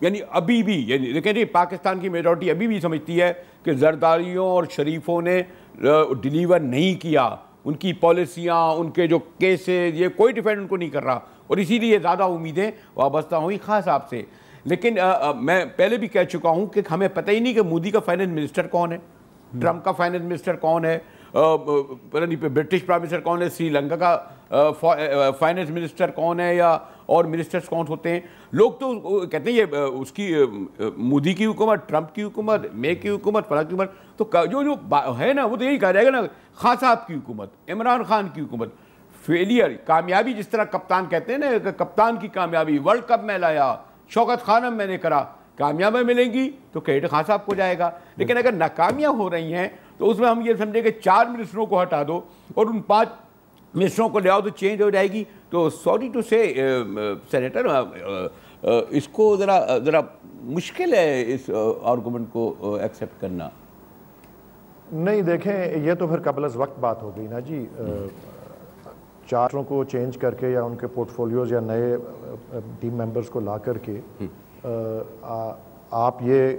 یعنی ابھی بھی یعنی دیکھیں جی پاکستان کی میجورٹی ابھی بھی سمجھتی ہے کہ زرداریوں اور شریفوں نے ڈیلیور نہیں کیا. ان کی پالیسیاں, ان کے جو کیسز, یہ کوئی ڈیفینڈ ان کو نہیں کر رہا, اور اسی لیے زیادہ امیدیں وابستہ ہوئی خان صاحب سے. لیکن میں پہلے بھی کہہ چکا ہوں کہ ہمیں پتہ ہی نہیں کہ مودی کا فائنانس منسٹر کون ہے, ٹرمپ کا فائنانس منسٹر کون ہے, برٹش پرائم منسٹر کون ہے, سری لنکا کا فائنانس منسٹر کون ہے, یا اور منسٹرز کون ہوتے ہیں. لوگ تو کہتے ہیں یہ اس کی مودی کی حکومت, ٹرمپ کی حکومت, مے کی حکومت, فلاں کی حکومت, تو جو ہے نا وہ تو یہی کہا جائے گا نا خان صاحب کی حکومت, عمران خان کی حکومت. فیلئر, کامیابی جس طرح کپتان کہتے ہیں نا کہ کپتان کی کامیابی ورلڈ کپ میں لایا, شوکت خانم میں نے کرا, کامیابی ملیں گی تو کریڈٹ خان صاحب کو جائے گا. لیکن اگر ناکامیاں ہو رہی ہیں تو اس میں ہم یہ سمجھیں کہ 4 منسٹروں کو ہٹا دو اور ان 5 منسٹروں کو لے آؤ تو چینج ہو جائے گی. تو سوری ٹو سے سینیٹر, اس کو ذرا مشکل ہے اس آرگومنٹ کو ایکسیپٹ کرنا. نہیں دیکھیں, یہ تو پھر قبل از وقت بات ہو گئی نا جی. 4 کو چینج کر کے یا ان کے پورٹ فولیوز یا نئے ٹیم ممبرز کو لا کر کے آپ یہ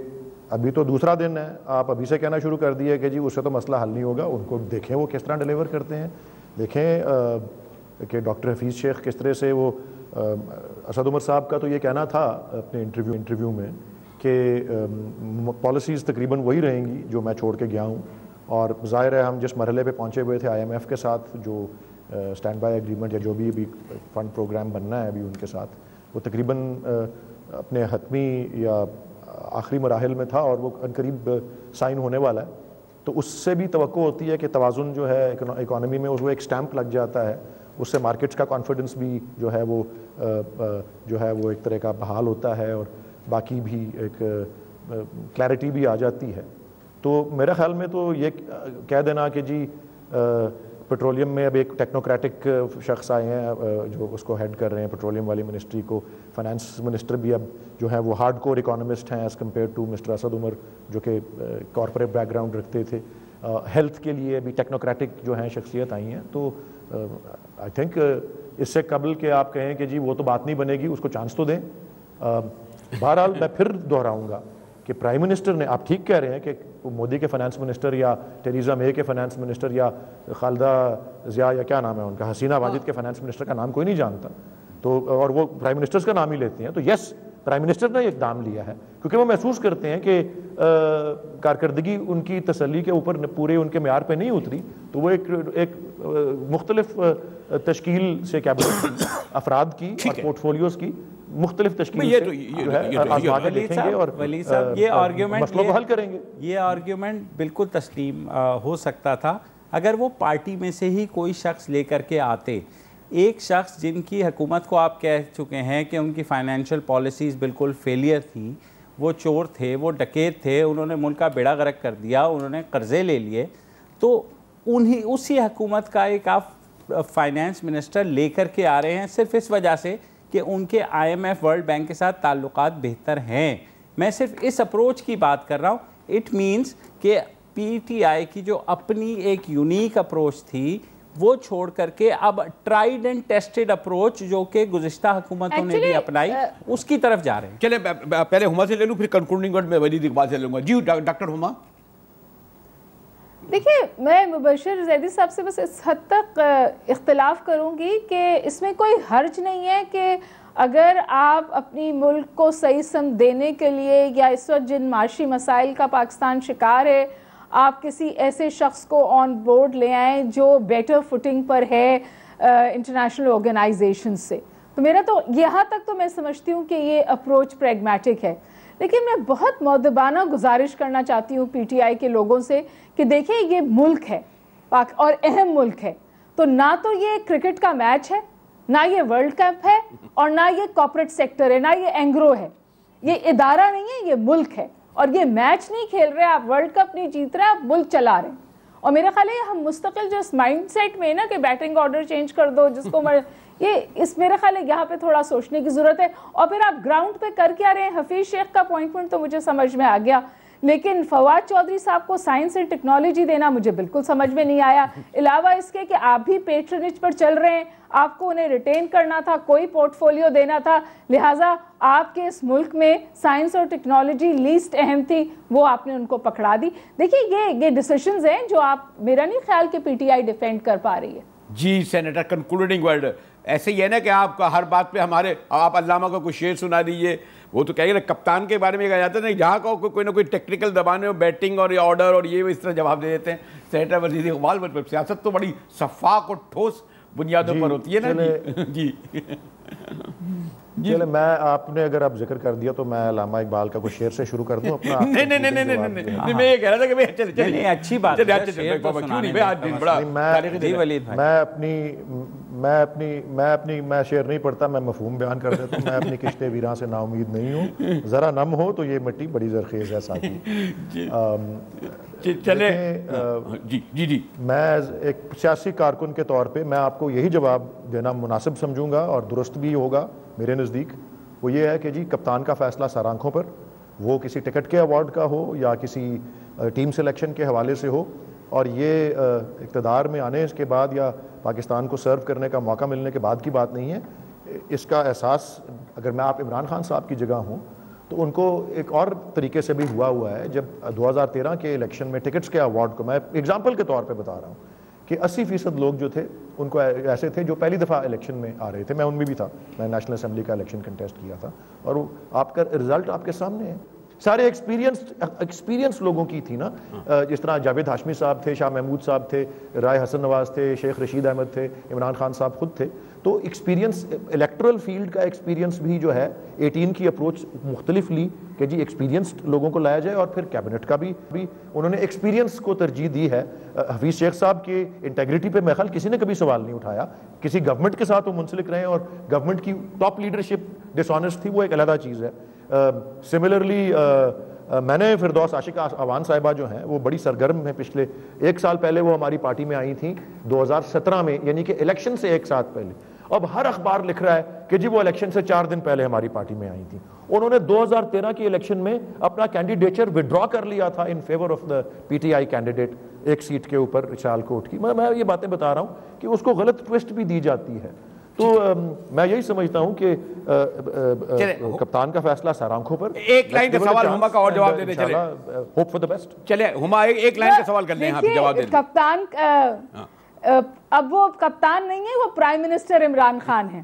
ابھی تو دوسرا دن ہے, آپ ابھی سے کہنا شروع کر دیے کہ جی اس سے تو مسئلہ حل نہیں ہوگا. ان کو دیکھیں وہ کس طرح ڈیلیور کرتے ہیں. دیکھیں کہ ڈاکٹر حفیظ شیخ کس طرح سے, وہ اسد عمر صاحب کا تو یہ کہنا تھا اپنے انٹرویو میں کہ پالیسیز تقریباً وہی رہیں گی جو میں چھوڑ کے گیا ہوں. اور ظاہر ہے ہم جس مرحلے پہ پہنچے ہوئے تھے IMF کے ساتھ, جو اسٹینڈ بائی ایگریمنٹ یا جو بھی فنڈ پروگرام بننا ہے ابھی ان کے ساتھ, وہ تقریباً اپنے حتمی یا آخری مراحل میں تھا اور وہ عنقریب سائن ہونے والا ہے. تو اس سے بھی توقع ہوتی ہے کہ توازن جو ہے اکانومی میں, وہ ایک سٹیمپ لگ جاتا ہے, اس سے مارکیٹس کا کانفیڈنس بھی جو ہے وہ ایک طرح کا بحال ہوتا ہے, اور باقی بھی ایک کلیئرٹی بھی آ جاتی ہے. تو میرے خیال میں تو یہ کہہ دینا کہ جی پیٹرولیم میں اب ایک ٹیکنوکریٹک شخص آئے ہیں جو اس کو ہیڈ کر رہے ہیں پیٹرولیم والی منسٹری کو, فائنانس منسٹر بھی اب جو ہے وہ ہارڈ کور اکانومسٹ ہیں as compare to mister Asad Umar جو کہ کارپوریٹ بیک گراؤنڈ رکھتے تھے. ہیلتھ کے لیے بھی ٹیکنوکریٹک جو ہیں شخصیت آئی ہیں. تو آئی تھنک اس سے قبل کہ آپ کہیں کہ جی وہ تو بات نہیں بنے گی, اس کو چانس تو دیں. بہرحال میں پھر دہراؤں گا کہ پرائم منسٹر نے, آپ ٹھیک کہہ رہے ہیں کہ مودی کے فائنانس منسٹر یا ٹریزا مے کے فائنانس منسٹر یا خالدہ ضیاء یا کیا نام ہے ان کا, حسینہ واجد کے فائنانس منسٹر کا نام کوئی نہیں جانتا, تو اور وہ پرائم منسٹرز کا نام ہی لیتے ہیں. تو یس, پرائم منسٹر نے ایک نام لیا ہے کیونکہ وہ محسوس کرتے ہیں کہ کارکردگی ان کی تسلی کے اوپر پورے ان کے معیار پہ نہیں اتری, تو وہ ایک مختلف تشکیل سے کیبنٹ افراد کی اور پورٹ فولیوز کی مختلف تشکیل سے آزما کے دیکھیں گے اور مسئلوں کو حل کریں گے. یہ آرگیومنٹ بالکل تسلیم ہو سکتا تھا اگر وہ پارٹی میں سے ہی کوئی شخص لے کر کے آتے. ایک شخص جن کی حکومت کو آپ کہہ چکے ہیں کہ ان کی فائنینشیل پالیسیز بالکل فیلئر تھیں, وہ چور تھے, وہ ڈکیت تھے, انہوں نے ملک کا بیڑا غرق کر دیا, انہوں نے قرضے لے لیے, تو اسی حکومت کا ایک آپ فائنانس منسٹر لے کر کے آ رہے ہیں صرف اس وجہ سے کہ ان کے IMF ورلڈ بینک کے ساتھ تعلقات بہتر ہیں. میں صرف اس اپروچ کی بات کر رہا ہوں. اٹ مینس کہ PTI کی جو اپنی ایک یونیک اپروچ تھی وہ چھوڑ کر کے اب ٹرائیڈ اینڈ ٹیسٹڈ اپروچ جو کہ گزشتہ حکومتوں نے بھی اپنائی اس کی طرف جا رہے ہیں. چلے پہلے ہما سے لے لوں, پھر کنکلوڈنگ ورڈ میں ولید اقبال سے لوں گا. جی ڈاکٹر ہما. دیکھیے, میں مبشر زیدی صاحب سے بس اس حد تک اختلاف کروں گی کہ اس میں کوئی حرج نہیں ہے کہ اگر آپ اپنی ملک کو صحیح سمت دینے کے لیے یا اس وقت جن معاشی مسائل کا پاکستان شکار ہے, آپ کسی ایسے شخص کو آن بورڈ لے آئیں جو بیٹر فوٹنگ پر ہے انٹرنیشنل آرگنائزیشن سے. تو میرا تو یہاں تک تو میں سمجھتی ہوں کہ یہ اپروچ پریگمیٹک ہے. لیکن میں بہت مؤدبانہ گزارش کرنا چاہتی ہوں PTI کے لوگوں سے کہ دیکھیں یہ ملک ہے اور اہم ملک ہے, تو نہ تو یہ کرکٹ کا میچ ہے, نہ یہ ورلڈ کپ ہے, اور نہ یہ کارپوریٹ سیکٹر ہے, نہ یہ اینگرو ہے. یہ ادارہ نہیں ہے, یہ ملک ہے, اور یہ میچ نہیں کھیل رہے آپ, ورلڈ کپ نہیں جیت رہے آپ, ملک چلا رہے ہیں. اور میرا خیال ہے ہم مستقل جو اس مائنڈ سیٹ میں ہے نا کہ بیٹنگ آرڈر چینج کر دو جس کو میرے خیال ہے یہاں پہ تھوڑا سوچنے کی ضرورت ہے. اور پھر آپ گراؤنڈ پہ کر کے آ رہے ہیں. حفیظ شیخ کا اپوائنٹمنٹ تو مجھے سمجھ میں آ گیا, لیکن فواد چودھری صاحب کو سائنس اینڈ ٹیکنالوجی دینا مجھے بالکل سمجھ میں نہیں آیا. علاوہ اس کے کہ آپ بھی پیٹرنیج پر چل رہے ہیں, آپ کو انہیں ریٹین کرنا تھا, کوئی پورٹ فولیو دینا تھا, لہٰذا آپ کے اس ملک میں سائنس اور ٹیکنالوجی لیسٹ اہم تھی, وہ آپ نے ان کو پکڑا دی. دیکھیے یہ ڈیسیشنز ہیں جو آپ, میرا نہیں خیال کہ PTI ڈیفینڈ کر پا رہی ہے. جی سینیٹر, کنکلوڈنگ ورڈ. ایسے ہی ہے نا کہ آپ کا ہر بات پہ ہمارے آپ علامہ کو کوئی شعر سنا دیجیے. وہ تو کہہ گے کپتان کے بارے میں کہا جاتا ہے نا, جہاں کو کوئی نہ کوئی ٹیکنیکل دبانے ہو, بیٹنگ اور آرڈر اور یہ اس طرح جواب دے دیتے ہیں. سینیٹر وزیر اقبال سیاست تو بڑی شفاف اور ٹھوس بنیادوں پر ہوتی ہے نا. جی چلے میں آپ نے اگر آپ ذکر کر دیا تو میں علامہ اقبال کا کوئی شعر سے شروع کر دوں اپنا. نہیں میں یہ کہہ رہا تھا کہ چلے اچھی بات میں شعر نہیں پڑھتا, میں مفہوم بیان کر دیتا ہوں. میں اپنی کشتے ویراں سے نا امید نہیں ہوں, ذرا نم ہو تو یہ مٹی بڑی زرخیز ہے ساتھی. چلے جی میں ایک سیاسی کارکن کے طور پہ میں آپ کو یہی جواب دینا مناسب سمجھوں گا اور درست بھی ہوگا میرے نزدیک. وہ یہ ہے کہ جی کپتان کا فیصلہ سر آنکھوں پر, وہ کسی ٹکٹ کے ایوارڈ کا ہو یا کسی ٹیم سلیکشن کے حوالے سے ہو, اور یہ اقتدار میں آنے کے بعد یا پاکستان کو سرو کرنے کا موقع ملنے کے بعد کی بات نہیں ہے. اس کا احساس اگر میں آپ عمران خان صاحب کی جگہ ہوں تو ان کو ایک اور طریقے سے بھی ہوا ہے. جب 2013 کے الیکشن میں ٹکٹس کے ایوارڈ کو میں ایگزامپل کے طور پہ بتا رہا ہوں کہ 80% لوگ جو تھے ان کو ایسے تھے جو پہلی دفعہ الیکشن میں آ رہے تھے. میں ان میں بھی تھا, میں نیشنل اسمبلی کا الیکشن کنٹیسٹ کیا تھا, اور آپ کا رزلٹ آپ کے سامنے ہے. سارے ایکسپیرینس لوگوں کی تھی نا, جس طرح جاوید ہاشمی صاحب تھے, شاہ محمود صاحب تھے, رائے حسن نواز تھے, شیخ رشید احمد تھے, عمران خان صاحب خود تھے. تو ایکسپیرینس, الیکٹرل فیلڈ کا ایکسپیرینس بھی جو ہے 18 کی اپروچ مختلف لی کہ جی ایکسپیرینسڈ لوگوں کو لایا جائے, اور پھر کیبنٹ کا بھی انہوں نے ایکسپیرینس کو ترجیح دی ہے. حفیظ شیخ صاحب کی انٹیگریٹی پہ میرے خیال کسی نے کبھی سوال نہیں اٹھایا. کسی گورنمنٹ کے ساتھ وہ منسلک رہے اور گورنمنٹ کی ٹاپ لیڈرشپ ڈس آنیسٹ تھی, وہ ایک علیحدہ چیز ہے. سملرلی میں نے فردوس عاشق اعوان صاحبہ جو ہیں وہ بڑی سرگرم ہیں. پچھلے 1 سال پہلے وہ ہماری پارٹی میں آئی تھیں 2017 میں, یعنی کہ الیکشن سے 1 ساتھ پہلے. اب ہر اخبار لکھ رہا ہے کہ جی وہ الیکشن سے 4 دن پہلے ہماری پارٹی میں آئی تھیں. انہوں نے 2013 کی الیکشن میں اپنا کینڈیڈیچر وڈرا کر لیا تھا in favour of the P T I candidate, ایک سیٹ کے اوپر سیالکوٹ کی. میں یہ باتیں بتا رہا ہوں کہ اس کو غلط ٹوسٹ بھی دی جاتی ہے. تو میں یہی سمجھتا ہوں کہ کپتان کا فیصلہ سر آنکھوں پر. ایک لائن کا سوال ہما کا اور جواب دے دیں. چلے ہوپ فار دی بیسٹ. چلے ہما ایک لائن کا سوال کر لیں, یہاں پہ جواب دے دیں. کپتان اب وہ کپتان نہیں ہے, وہ پرائم منسٹر عمران خان ہیں,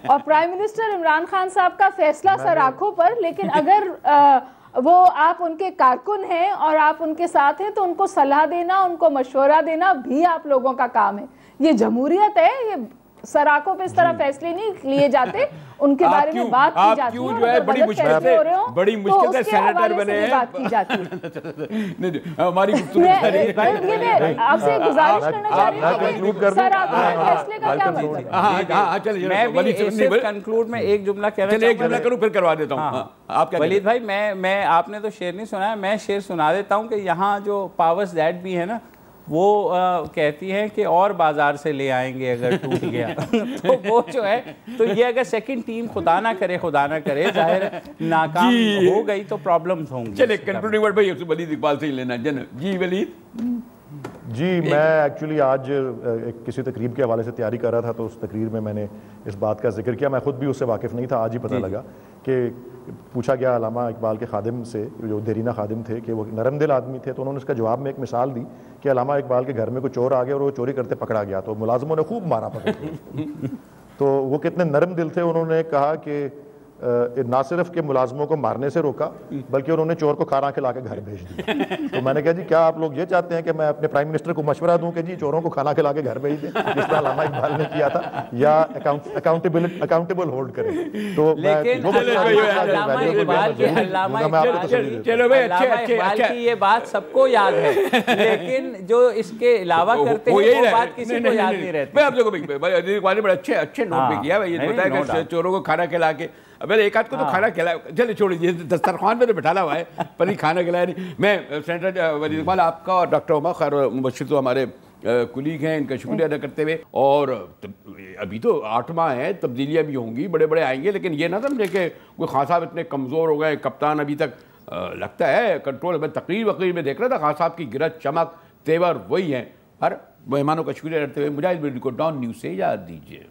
اور پرائم منسٹر عمران خان صاحب کا فیصلہ سر آنکھوں پر. لیکن اگر وہ آپ ان کے کارکن ہیں اور آپ ان کے ساتھ ہیں تو ان کو صلاح دینا, ان کو مشورہ دینا بھی آپ لوگوں کا کام ہے. یہ جمہوریت ہے, یہ سر آنکھوں پہ اس طرح فیصلے نہیں لیے جاتے, ان کے بارے میں بات کی جاتی ہے. بڑی مشکل سے سینیٹر بنے ہیں, بات کی جاتی ہے. ہماری آپ سے گزارش کرنا چاہ رہی ہوں کہ سر آنکھوں پہ فیصلے کا کیا مطلب ہے. میں بھی کنکلوڈ میں ایک جملہ کہنا چاہتا ہوں, ایک جملہ کروں پھر کروا دیتا ہوں. آپ ولید بھائی, میں آپ نے تو شعر نہیں سنا ہے, میں شعر سنا دیتا ہوں کہ یہاں جو پاورز دیٹ بھی ہے نا, وہ کہتی ہیں کہ اور بازار سے لے آئیں گے اگر ٹوٹ گیا. تو وہ جو ہے, تو یہ اگر سیکنڈ ٹیم خدا نہ کرے ظاہر ناکام ہو گئی تو پرابلمز ہوں گی. چلے کنکلوڈنگ ورڈ بھائی ولید اقبال سے ہی لینا جن. جی ولید. جی میں ایکچولی آج کسی تقریب کے حوالے سے تیاری کر رہا تھا, تو اس تقریر میں نے اس بات کا ذکر کیا. میں خود بھی اس سے واقف نہیں تھا, آج ہی پتہ لگا کہ پوچھا گیا علامہ اقبال کے خادم سے, جو دیرینہ خادم تھے, کہ وہ نرم دل آدمی تھے. تو انہوں نے اس کا جواب میں ایک مثال دی کہ علامہ اقبال کے گھر میں کوئی چور آ گیا اور وہ چوری کرتے پکڑا گیا, تو ملازموں نے خوب مارا پکڑ. تو وہ کتنے نرم دل تھے, انہوں نے کہا کہ نہ صرف کہ ملازموں کو مارنے سے روکا بلکہ انہوں نے چور کو کھانا کھلا کے گھر بھیج دیا. تو میں نے کہا جی کیا آپ لوگ یہ چاہتے ہیں کہ میں اپنے پرائم منسٹر کو مشورہ دوں کہ جی چوروں کو کھانا کھلا کے گھر بھیج دیں, جس طرح علامہ اقبال نے کیا تھا, یا اکاؤنٹیبل ہولڈ کریں. تو یہ بات سب کو یاد ہے, لیکن جو اس کے علاوہ کرتے ہیں وہ بات کسی کو یاد نہیں رہتی. میں آپ لوگوں کو بڑے اچھے نوٹ پہ کیا, یہ بتایا کہ چوروں کو کھانا کھلا کے, اب ایک آدھ کو تو کھانا کھلایا, چلے چھوڑیے, دسترخوان پہ تو بٹھالا ہوا ہے پر نہیں کھانا کھلایا نہیں. میں سینیٹر ولید اقبال آپ کا اور ڈاکٹر عمر خیر مبشر تو ہمارے کلیگ ہیں, ان کا شکریہ ادا کرتے ہوئے, اور ابھی تو 8 ماہ ہیں, تبدیلیاں بھی ہوں گی, بڑے آئیں گے, لیکن یہ نہ سمجھے کہ کوئی خان صاحب اتنے کمزور ہو گئے. کپتان ابھی تک لگتا ہے کنٹرول. میں تقریر میں دیکھ رہا تھا, خان صاحب کی گرج چمک تیور وہی ہیں. ہر مہمانوں کا شکریہ کرتے ہوئے مجاہد کو ڈان نیوز سے اجازت دیجیے.